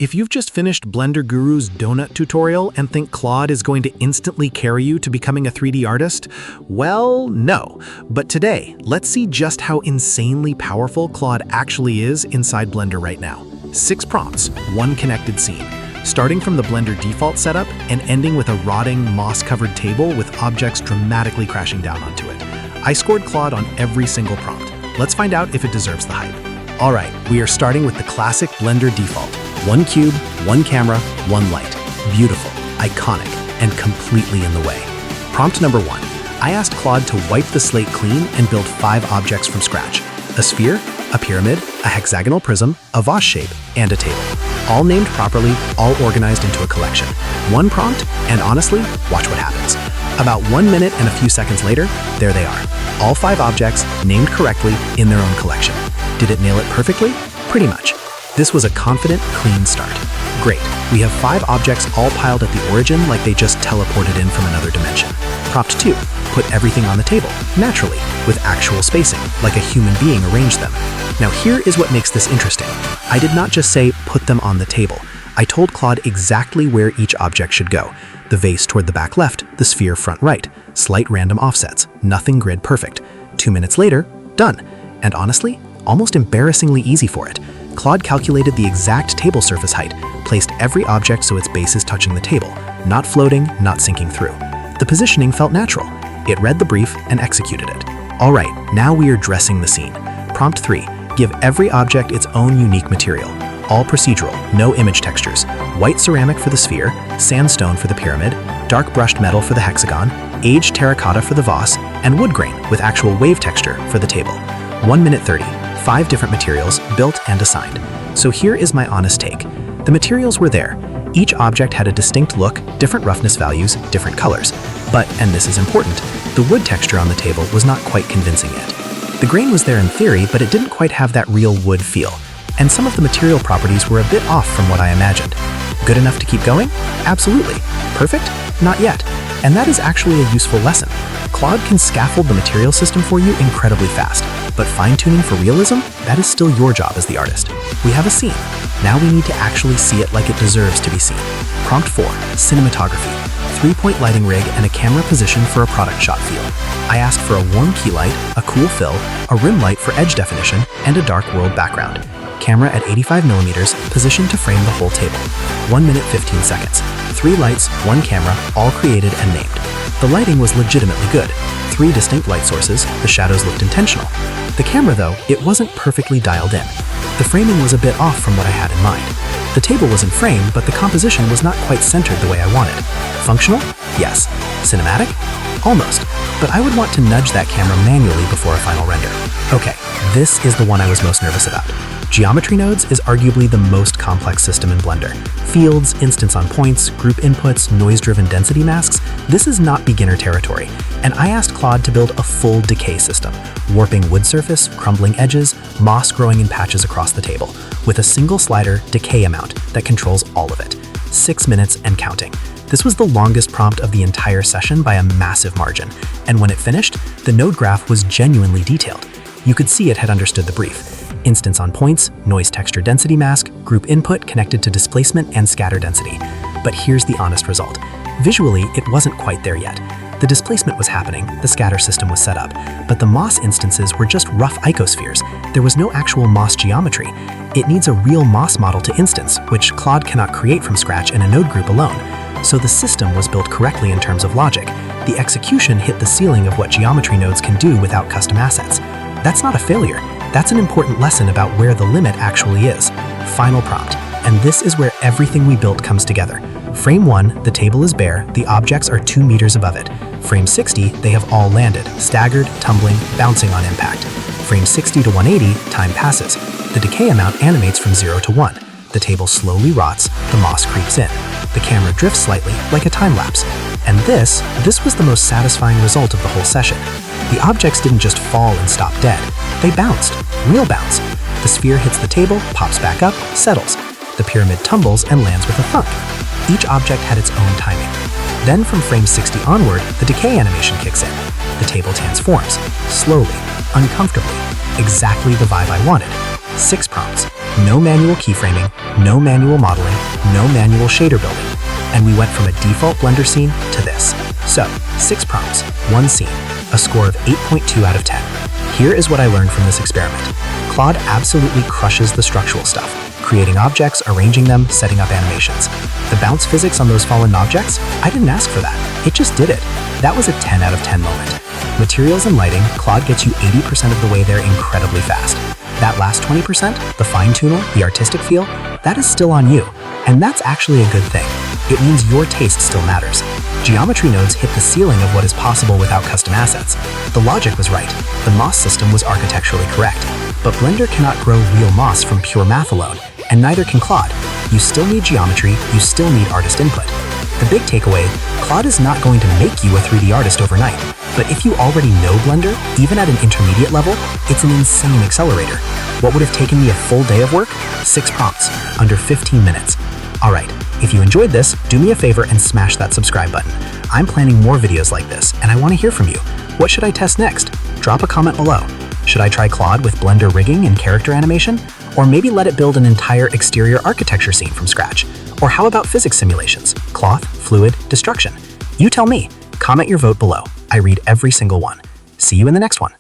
If you've just finished Blender Guru's donut tutorial and think Claude is going to instantly carry you to becoming a 3D artist, well, no. But today, let's see just how insanely powerful Claude actually is inside Blender right now. 6 prompts, 1 connected scene. Starting from the Blender default setup and ending with a rotting, moss-covered table with objects dramatically crashing down onto it. I scored Claude on every single prompt. Let's find out if it deserves the hype. All right, we are starting with the classic Blender default. 1 cube, 1 camera, 1 light. Beautiful, iconic, and completely in the way. Prompt number 1. I asked Claude to wipe the slate clean and build 5 objects from scratch. A sphere, a pyramid, a hexagonal prism, a vase shape, and a table. All named properly, all organized into a collection. 1 prompt, and honestly, watch what happens. About 1 minute and a few seconds later, there they are. All 5 objects, named correctly, in their own collection. Did it nail it perfectly? Pretty much. This was a confident, clean start. Great, we have 5 objects all piled at the origin like they just teleported in from another dimension. Prompt 2, put everything on the table, naturally, with actual spacing, like a human being arranged them. Now here is what makes this interesting. I did not just say, put them on the table. I told Claude exactly where each object should go. The vase toward the back left, the sphere front right. Slight random offsets, nothing grid perfect. 2 minutes later, done. And honestly, almost embarrassingly easy for it. Claude calculated the exact table surface height, placed every object so its base is touching the table, not floating, not sinking through. The positioning felt natural. It read the brief and executed it. All right, now we are dressing the scene. Prompt 3, give every object its own unique material. All procedural, no image textures. White ceramic for the sphere, sandstone for the pyramid, dark brushed metal for the hexagon, aged terracotta for the vase, and wood grain with actual wave texture for the table. 1 minute 30. 5 different materials, built and assigned. So here is my honest take. The materials were there. Each object had a distinct look, different roughness values, different colors. But, and this is important, the wood texture on the table was not quite convincing yet. The grain was there in theory, but it didn't quite have that real wood feel. And some of the material properties were a bit off from what I imagined. Good enough to keep going? Absolutely. Perfect? Not yet. And that is actually a useful lesson. Claude can scaffold the material system for you incredibly fast, but fine-tuning for realism, that is still your job as the artist. We have a scene. Now we need to actually see it like it deserves to be seen. Prompt 4, cinematography. 3-point lighting rig and a camera position for a product shot feel. I asked for a warm key light, a cool fill, a rim light for edge definition, and a dark world background. Camera at 85mm, positioned to frame the whole table. 1 minute 15 seconds. 3 lights, 1 camera, all created and named. The lighting was legitimately good. 3 distinct light sources, the shadows looked intentional. The camera though, it wasn't perfectly dialed in. The framing was a bit off from what I had in mind. The table was in frame, but the composition was not quite centered the way I wanted. Functional? Yes. Cinematic? Almost. But I would want to nudge that camera manually before a final render. Okay, this is the one I was most nervous about. Geometry nodes is arguably the most complex system in Blender. Fields, instance on points, group inputs, noise-driven density masks, this is not beginner territory. And I asked Claude to build a full decay system, warping wood surface, crumbling edges, moss growing in patches across the table, with a single slider decay amount that controls all of it. 6 minutes and counting. This was the longest prompt of the entire session by a massive margin, and when it finished, the node graph was genuinely detailed. You could see it had understood the brief. Instance on points, noise texture density mask, group input connected to displacement and scatter density. But here's the honest result. Visually, it wasn't quite there yet. The displacement was happening, the scatter system was set up, but the moss instances were just rough icospheres. There was no actual moss geometry. It needs a real moss model to instance, which Claude cannot create from scratch in a node group alone. So the system was built correctly in terms of logic. The execution hit the ceiling of what geometry nodes can do without custom assets. That's not a failure. That's an important lesson about where the limit actually is. Final prompt. And this is where everything we built comes together. Frame 1, the table is bare, the objects are 2 meters above it. Frame 60, they have all landed, staggered, tumbling, bouncing on impact. Frame 60 to 180, time passes. The decay amount animates from 0 to 1. The table slowly rots, the moss creeps in. The camera drifts slightly, like a time lapse. And this was the most satisfying result of the whole session. The objects didn't just fall and stop dead. They bounced, real bounce. The sphere hits the table, pops back up, settles. The pyramid tumbles and lands with a thunk. Each object had its own timing. Then from frame 60 onward, the decay animation kicks in. The table transforms, slowly, uncomfortably, exactly the vibe I wanted. 6 prompts. No manual keyframing, no manual modeling, no manual shader building. And we went from a default Blender scene to this. So, 6 prompts, 1 scene, a score of 8.2 out of 10. Here is what I learned from this experiment. Claude absolutely crushes the structural stuff, creating objects, arranging them, setting up animations. The bounce physics on those fallen objects? I didn't ask for that. It just did it. That was a 10 out of 10 moment. Materials and lighting, Claude gets you 80% of the way there incredibly fast. That last 20%, the fine-tuner, the artistic feel, that is still on you. And that's actually a good thing. It means your taste still matters. Geometry nodes hit the ceiling of what is possible without custom assets. The logic was right. The moss system was architecturally correct. But Blender cannot grow real moss from pure math alone, and neither can Claude. You still need geometry, you still need artist input. The big takeaway, Claude is not going to make you a 3D artist overnight. But if you already know Blender, even at an intermediate level, it's an insane accelerator. What would have taken me a full day of work? 6 prompts, under 15 minutes. Alright, if you enjoyed this, do me a favor and smash that subscribe button. I'm planning more videos like this, and I want to hear from you. What should I test next? Drop a comment below. Should I try Claude with Blender rigging and character animation? Or maybe let it build an entire exterior architecture scene from scratch? Or how about physics simulations? Cloth, fluid, destruction? You tell me. Comment your vote below. I read every single one. See you in the next one.